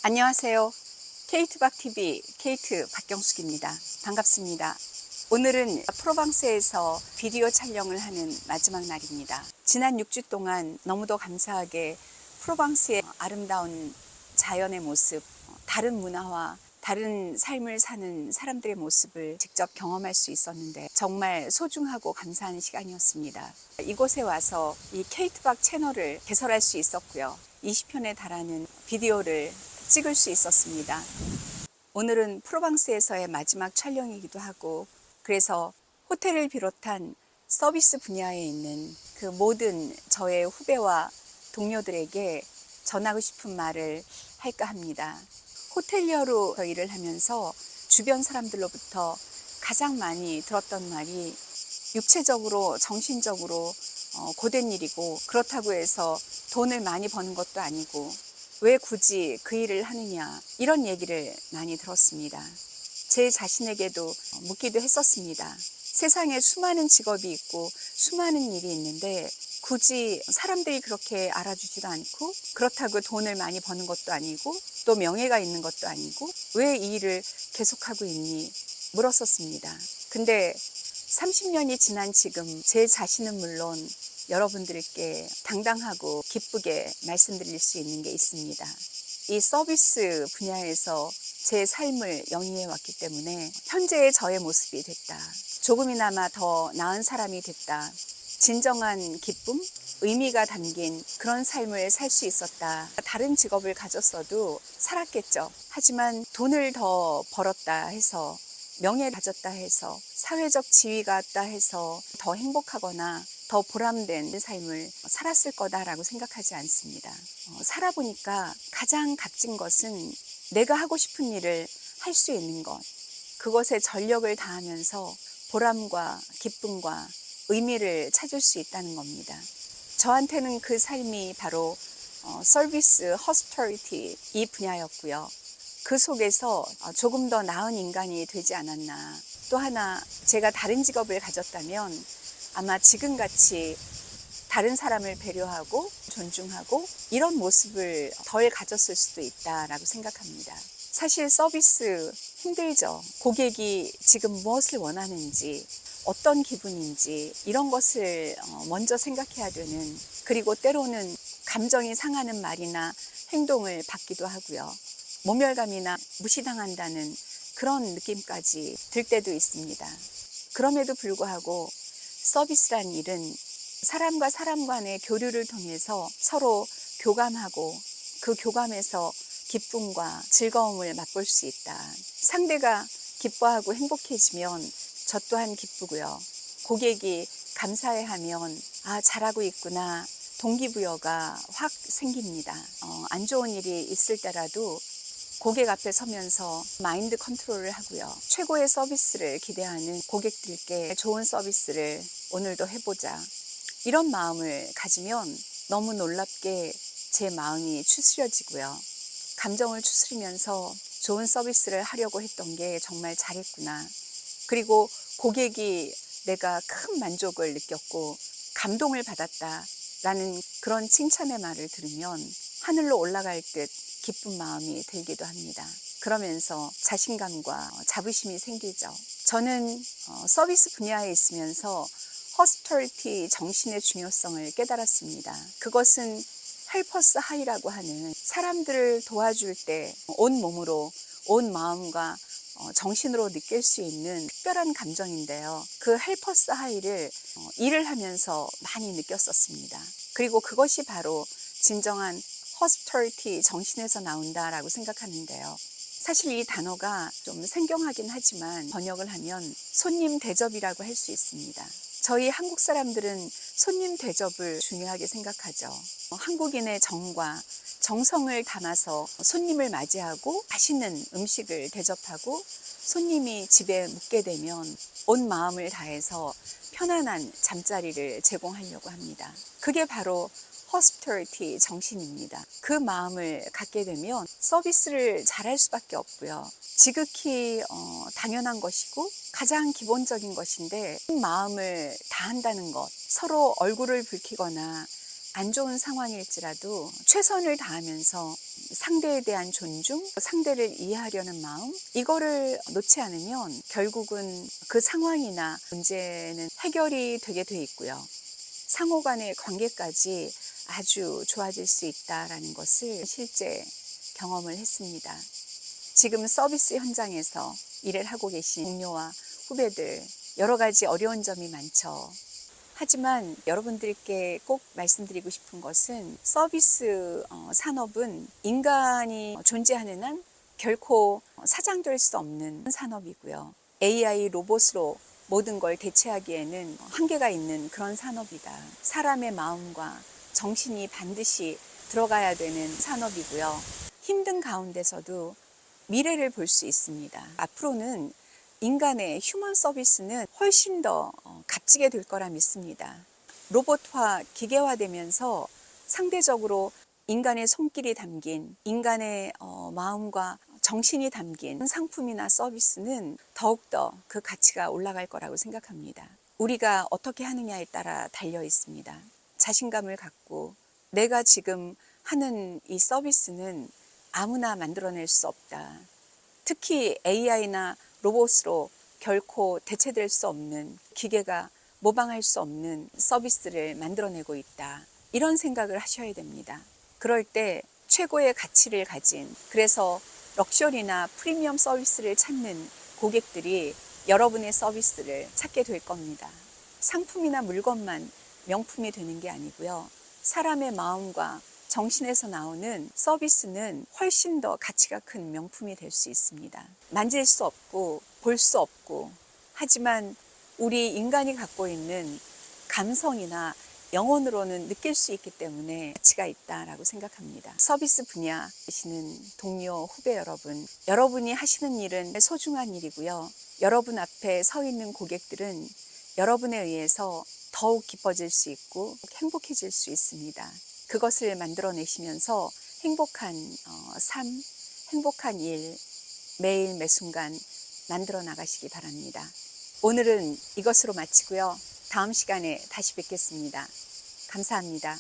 안녕하세요. 케이트박TV 케이트 박경숙입니다. 반갑습니다. 오늘은 프로방스에서 비디오 촬영을 하는 마지막 날입니다. 지난 6주 동안 너무도 감사하게 프로방스의 아름다운 자연의 모습, 다른 문화와 다른 삶을 사는 사람들의 모습을 직접 경험할 수 있었는데 정말 소중하고 감사한 시간이었습니다. 이곳에 와서 이 케이트박 채널을 개설할 수 있었고요. 20편에 달하는 비디오를 찍을 수 있었습니다. 오늘은 프로방스에서의 마지막 촬영이기도 하고, 그래서 호텔을 비롯한 서비스 분야에 있는 그 모든 저의 후배와 동료들에게 전하고 싶은 말을 할까 합니다. 호텔리어로 일을 하면서 주변 사람들로부터 가장 많이 들었던 말이 육체적으로 정신적으로 고된 일이고, 그렇다고 해서 돈을 많이 버는 것도 아니고 왜 굳이 그 일을 하느냐, 이런 얘기를 많이 들었습니다. 제 자신에게도 묻기도 했었습니다. 세상에 수많은 직업이 있고 수많은 일이 있는데 굳이 사람들이 그렇게 알아주지도 않고, 그렇다고 돈을 많이 버는 것도 아니고 또 명예가 있는 것도 아니고 왜 이 일을 계속하고 있니? 물었었습니다. 근데 30년이 지난 지금 제 자신은 물론 여러분들께 당당하고 기쁘게 말씀드릴 수 있는 게 있습니다. 이 서비스 분야에서 제 삶을 영위해 왔기 때문에 현재의 저의 모습이 됐다. 조금이나마 더 나은 사람이 됐다. 진정한 기쁨, 의미가 담긴 그런 삶을 살 수 있었다. 다른 직업을 가졌어도 살았겠죠. 하지만 돈을 더 벌었다 해서, 명예를 가졌다 해서, 사회적 지위가 왔다 해서 더 행복하거나 더 보람된 삶을 살았을 거다라고 생각하지 않습니다. 살아보니까 가장 값진 것은 내가 하고 싶은 일을 할 수 있는 것, 그것에 전력을 다하면서 보람과 기쁨과 의미를 찾을 수 있다는 겁니다. 저한테는 그 삶이 바로 서비스, 허스피털리티 이 분야였고요. 그 속에서 조금 더 나은 인간이 되지 않았나. 또 하나, 제가 다른 직업을 가졌다면 아마 지금같이 다른 사람을 배려하고 존중하고 이런 모습을 덜 가졌을 수도 있다라고 생각합니다. 사실 서비스 힘들죠. 고객이 지금 무엇을 원하는지, 어떤 기분인지 이런 것을 먼저 생각해야 되는, 그리고 때로는 감정이 상하는 말이나 행동을 받기도 하고요. 모멸감이나 무시당한다는 그런 느낌까지 들 때도 있습니다. 그럼에도 불구하고 서비스란 일은 사람과 사람 간의 교류를 통해서 서로 교감하고 그 교감에서 기쁨과 즐거움을 맛볼 수 있다. 상대가 기뻐하고 행복해지면 저 또한 기쁘고요. 고객이 감사해하면 잘하고 있구나, 동기부여가 확 생깁니다. 안 좋은 일이 있을 때라도 고객 앞에 서면서 마인드 컨트롤을 하고요. 최고의 서비스를 기대하는 고객들께 좋은 서비스를 오늘도 해보자, 이런 마음을 가지면 너무 놀랍게 제 마음이 추스려지고요. 감정을 추스리면서 좋은 서비스를 하려고 했던 게 정말 잘했구나. 그리고 고객이 내가 큰 만족을 느꼈고 감동을 받았다라는 그런 칭찬의 말을 들으면 하늘로 올라갈 듯 기쁜 마음이 들기도 합니다. 그러면서 자신감과 자부심이 생기죠. 저는 서비스 분야에 있으면서 허스피털리티 정신의 중요성을 깨달았습니다. 그것은 헬퍼스 하이라고 하는 사람들을 도와줄 때 온 몸으로, 온 마음과 정신으로 느낄 수 있는 특별한 감정인데요. 그 헬퍼스 하이를 일을 하면서 많이 느꼈었습니다. 그리고 그것이 바로 진정한 허스피털리티 정신에서 나온다라고 생각하는데요. 사실 이 단어가 좀 생경하긴 하지만 번역을 하면 손님 대접이라고 할 수 있습니다. 저희 한국 사람들은 손님 대접을 중요하게 생각하죠. 한국인의 정과 정성을 담아서 손님을 맞이하고 맛있는 음식을 대접하고, 손님이 집에 묵게 되면 온 마음을 다해서 편안한 잠자리를 제공하려고 합니다. 그게 바로 허스피털리티 정신입니다. 그 마음을 갖게 되면 서비스를 잘할 수밖에 없고요. 지극히 당연한 것이고 가장 기본적인 것인데, 마음을 다한다는 것, 서로 얼굴을 붉히거나 안 좋은 상황일지라도 최선을 다하면서 상대에 대한 존중, 상대를 이해하려는 마음, 이거를 놓지 않으면 결국은 그 상황이나 문제는 해결이 되게 돼 있고요. 상호 간의 관계까지 아주 좋아질 수 있다라는 것을 실제 경험을 했습니다. 지금 서비스 현장에서 일을 하고 계신 동료와 후배들, 여러 가지 어려운 점이 많죠. 하지만 여러분들께 꼭 말씀드리고 싶은 것은 서비스 산업은 인간이 존재하는 한 결코 사장될 수 없는 산업이고요. AI 로봇으로 모든 걸 대체하기에는 한계가 있는 그런 산업이다. 사람의 마음과 정신이 반드시 들어가야 되는 산업이고요. 힘든 가운데서도 미래를 볼 수 있습니다. 앞으로는 인간의 휴먼 서비스는 훨씬 더 값지게 될 거라 믿습니다. 로봇화, 기계화되면서 상대적으로 인간의 손길이 담긴 인간의 마음과 정신이 담긴 상품이나 서비스는 더욱더 그 가치가 올라갈 거라고 생각합니다. 우리가 어떻게 하느냐에 따라 달려 있습니다. 자신감을 갖고 내가 지금 하는 이 서비스는 아무나 만들어낼 수 없다. 특히 AI나 로봇으로 결코 대체될 수 없는, 기계가 모방할 수 없는 서비스를 만들어내고 있다. 이런 생각을 하셔야 됩니다. 그럴 때 최고의 가치를 가진, 그래서 럭셔리나 프리미엄 서비스를 찾는 고객들이 여러분의 서비스를 찾게 될 겁니다. 상품이나 물건만 명품이 되는 게 아니고요. 사람의 마음과 정신에서 나오는 서비스는 훨씬 더 가치가 큰 명품이 될 수 있습니다. 만질 수 없고 볼 수 없고, 하지만 우리 인간이 갖고 있는 감성이나 영혼으로는 느낄 수 있기 때문에 가치가 있다라고 생각합니다. 서비스 분야이시는 동료, 후배 여러분, 여러분이 하시는 일은 소중한 일이고요. 여러분 앞에 서 있는 고객들은 여러분에 의해서 더욱 기뻐질 수 있고 행복해질 수 있습니다. 그것을 만들어내시면서 행복한 삶, 행복한 일, 매일 매순간 만들어 나가시기 바랍니다. 오늘은 이것으로 마치고요. 다음 시간에 다시 뵙겠습니다. 감사합니다.